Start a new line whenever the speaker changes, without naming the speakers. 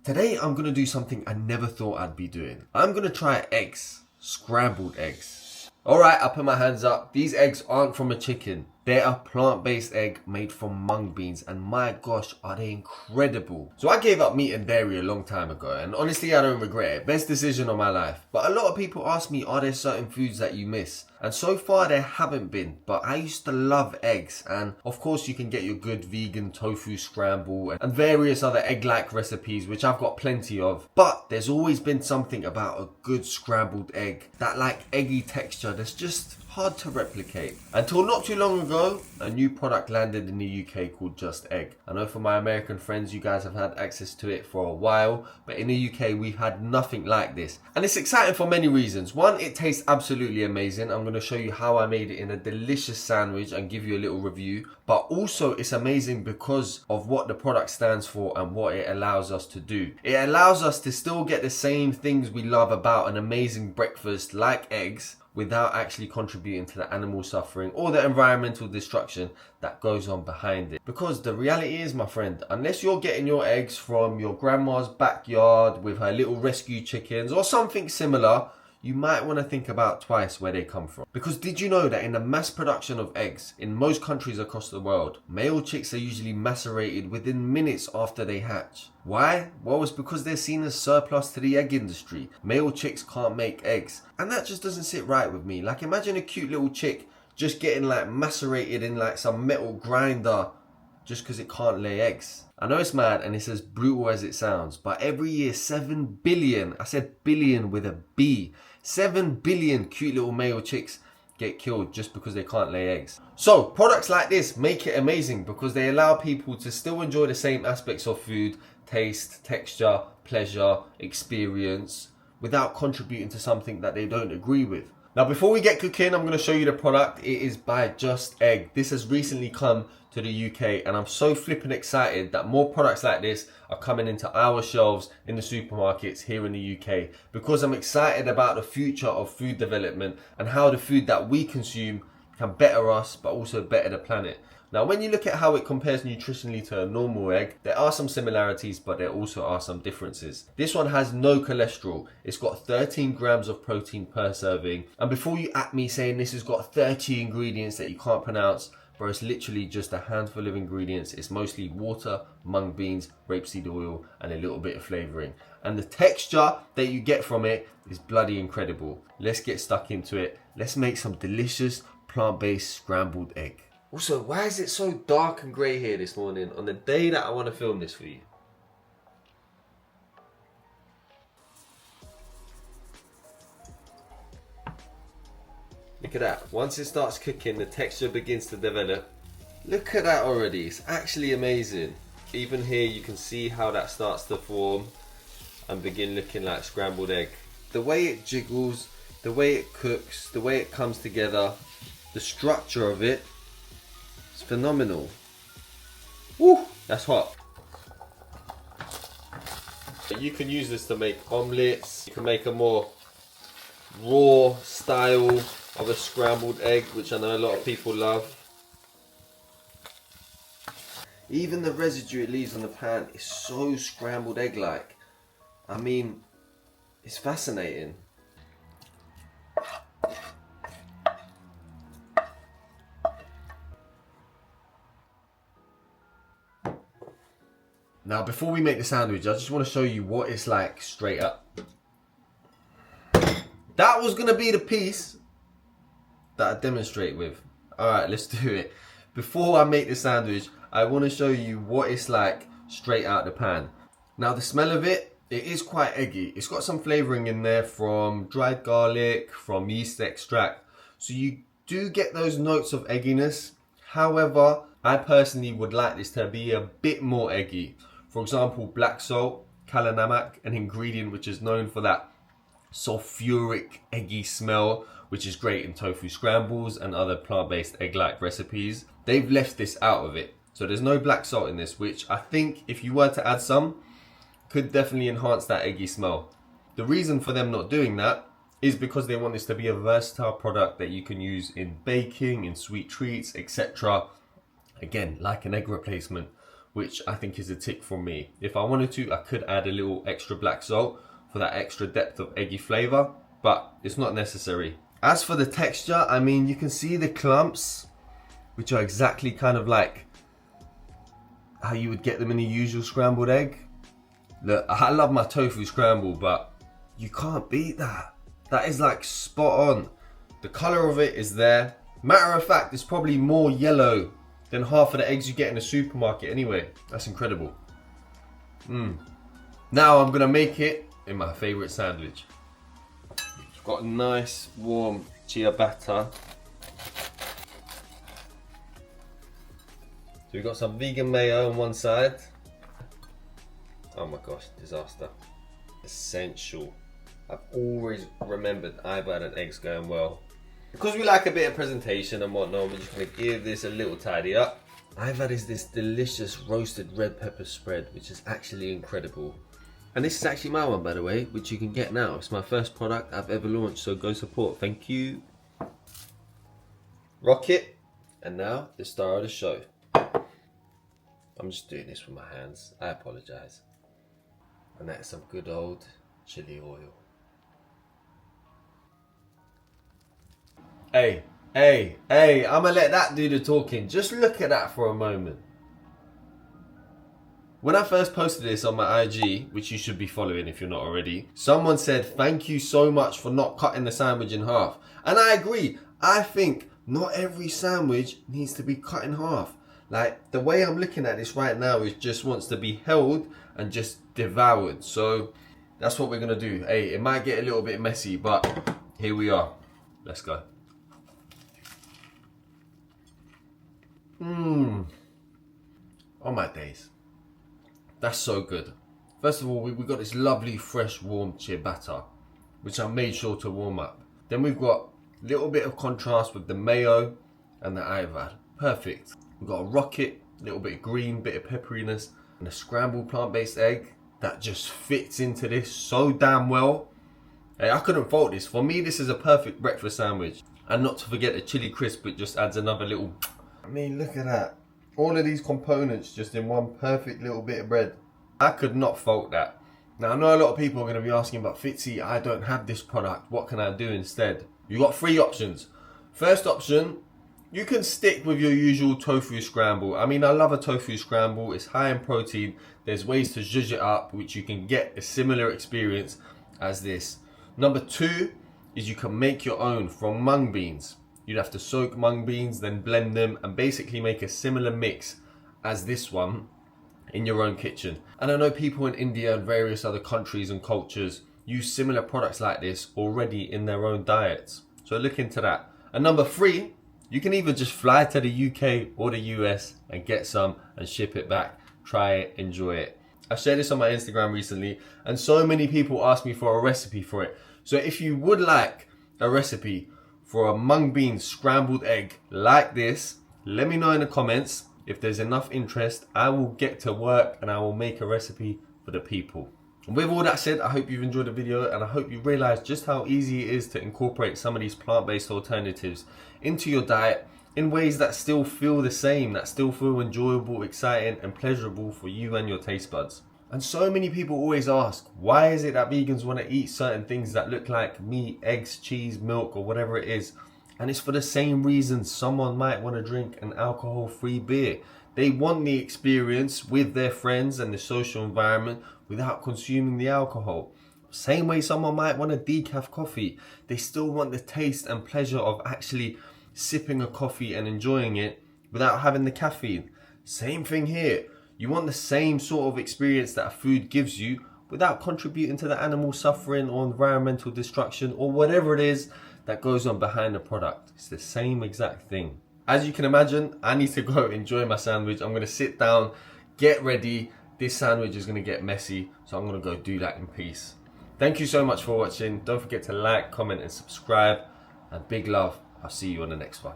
Today I'm going to do something I never thought I'd be doing. I'm going to try eggs, scrambled eggs. Alright, I put my hands up. These eggs aren't from a chicken. They're a plant-based egg made from mung beans, and my gosh, are they incredible. So I gave up meat and dairy a long time ago, and honestly I don't regret it. Best decision of my life. But a lot of people ask me, are there certain foods that you miss? And so far there haven't been, but I used to love eggs, and of course you can get your good vegan tofu scramble and various other egg-like recipes, which I've got plenty of. But there's always been something about a good scrambled egg, that like eggy texture that's just hard to replicate. Until not too long ago, a new product landed in the UK called Just Egg. I know for my American friends, you guys have had access to it for a while, but in the UK we've had nothing like this. And it's exciting for many reasons. One, it tastes absolutely amazing. I'm going to show you how I made it in a delicious sandwich and give you a little review. But also it's amazing because of what the product stands for and what it allows us to do. It allows us to still get the same things we love about an amazing breakfast like eggs, without actually contributing to the animal suffering or the environmental destruction that goes on behind it. Because the reality is, my friend, unless you're getting your eggs from your grandma's backyard with her little rescue chickens or something similar, you might want to think about twice where they come from. Because did you know that in the mass production of eggs in most countries across the world, male chicks are usually macerated within minutes after they hatch? Why? Well, it's because they're seen as surplus to the egg industry. Male chicks can't make eggs. And that just doesn't sit right with me. Like, imagine a cute little chick just getting like macerated in like some metal grinder just because it can't lay eggs. I know it's mad and it's as brutal as it sounds, but every year 7 billion, I said billion with a B, 7 billion cute little male chicks get killed just because they can't lay eggs. So products like this make it amazing because they allow people to still enjoy the same aspects of food, taste, texture, pleasure, experience, without contributing to something that they don't agree with. Now before we get cooking, I'm going to show you the product. It is by Just Egg. This has recently come to the UK and I'm so flipping excited that more products like this are coming into our shelves in the supermarkets here in the UK, because I'm excited about the future of food development and how the food that we consume can better us but also better the planet. Now when you look at how it compares nutritionally to a normal egg, there are some similarities but there also are some differences. This one has no cholesterol. It's got 13 grams of protein per serving. And before you at me saying this has got 30 ingredients that you can't pronounce, bro, it's literally just a handful of ingredients. It's mostly water, mung beans, rapeseed oil and a little bit of flavouring. And the texture that you get from it is bloody incredible. Let's get stuck into it. Let's make some delicious plant-based scrambled egg. Also, why is it so dark and grey here this morning on the day that I want to film this for you? Look at that. Once it starts cooking, the texture begins to develop. Look at that already. It's actually amazing. Even here you can see how that starts to form and begin looking like scrambled egg. The way it jiggles, the way it cooks, the way it comes together, the structure of it, it's phenomenal. Woo, that's hot. You can use this to make omelettes. You can make a more raw style of a scrambled egg, which I know a lot of people love. Even the residue it leaves on the pan is so scrambled egg-like. I mean, it's fascinating. Now before we make the sandwich, I just want to show you what it's like straight up. That was going to be the piece that I demonstrate with. Alright, let's do it. Before I make the sandwich, I want to show you what it's like straight out the pan. Now the smell of it, it is quite eggy. It's got some flavouring in there from dried garlic, from yeast extract. So you do get those notes of egginess. However, I personally would like this to be a bit more eggy. For example, black salt, kala namak, an ingredient which is known for that sulfuric eggy smell, which is great in tofu scrambles and other plant-based egg-like recipes. They've left this out of it. So there's no black salt in this, which I think if you were to add some, could definitely enhance that eggy smell. The reason for them not doing that is because they want this to be a versatile product that you can use in baking, in sweet treats, etc. Again, like an egg replacement. which I think is a tick from me. If I wanted to, I could add a little extra black salt for that extra depth of eggy flavor, but it's not necessary. As for the texture, I mean, you can see the clumps, which are exactly kind of like how you would get them in a usual scrambled egg. Look, I love my tofu scramble, but you can't beat that. That is like spot on. The color of it is there. Matter of fact, it's probably more yellow than half of the eggs you get in the supermarket anyway. That's incredible. Now I'm gonna make it in my favorite sandwich. It's got a nice warm chia batter. So we've got some vegan mayo on one side. Oh my gosh, disaster. Essential. I've always remembered I've had an eggs going well. Because we like a bit of presentation and whatnot, we're just gonna give this a little tidy up. I've had is this delicious roasted red pepper spread, which is actually incredible. And this is actually my one, by the way, which you can get now. It's my first product I've ever launched, so go support, thank you. Rock it. And now, the star of the show. I'm just doing this with my hands, I apologize. And that's some good old chili oil. Hey, I'ma let that do the talking. Just look at that for a moment. When I first posted this on my IG, which you should be following if you're not already, someone said, thank you so much for not cutting the sandwich in half. And I agree. I think not every sandwich needs to be cut in half. Like, the way I'm looking at this right now is just wants to be held and just devoured. So that's what we're gonna do. Hey, it might get a little bit messy, but here we are. Let's go. Oh my days. That's so good. First of all, we got this lovely fresh warm ciabatta, which I made sure to warm up. Then we've got a little bit of contrast with the mayo and the ayvad. Perfect. We've got a rocket, a little bit of green, bit of pepperiness, and a scrambled plant-based egg that just fits into this so damn well. Hey, I couldn't fault this. For me, this is a perfect breakfast sandwich. And not to forget the chili crisp, it just adds another little... I mean, look at that. All of these components just in one perfect little bit of bread. I could not fault that. Now, I know a lot of people are going to be asking, but Fitzy, I don't have this product. What can I do instead? You got 3 options. First option, you can stick with your usual tofu scramble. I mean, I love a tofu scramble. It's high in protein. There's ways to zhuzh it up, which you can get a similar experience as this. Number 2 is you can make your own from mung beans. You'd have to soak mung beans, then blend them, and basically make a similar mix as this one in your own kitchen. And I know people in India and various other countries and cultures use similar products like this already in their own diets. So look into that. And number 3, you can either just fly to the UK or the US and get some and ship it back. Try it, enjoy it. I shared this on my Instagram recently, and so many people asked me for a recipe for it. So if you would like a recipe for a mung bean scrambled egg like this, let me know in the comments. If there's enough interest, I will get to work and I will make a recipe for the people. And with all that said, I hope you've enjoyed the video, and I hope you realize just how easy it is to incorporate some of these plant-based alternatives into your diet in ways that still feel the same, that still feel enjoyable, exciting and pleasurable for you and your taste buds. And so many people always ask, why is it that vegans want to eat certain things that look like meat, eggs, cheese, milk, or whatever it is? And it's for the same reason someone might want to drink an alcohol-free beer. They want the experience with their friends and the social environment without consuming the alcohol. Same way someone might want a decaf coffee. They still want the taste and pleasure of actually sipping a coffee and enjoying it without having the caffeine. Same thing here. You want the same sort of experience that a food gives you without contributing to the animal suffering or environmental destruction or whatever it is that goes on behind the product. It's the same exact thing. As you can imagine, I need to go enjoy my sandwich. I'm going to sit down, get ready. This sandwich is going to get messy, so I'm going to go do that in peace. Thank you so much for watching. Don't forget to like, comment and subscribe. And big love. I'll see you on the next one.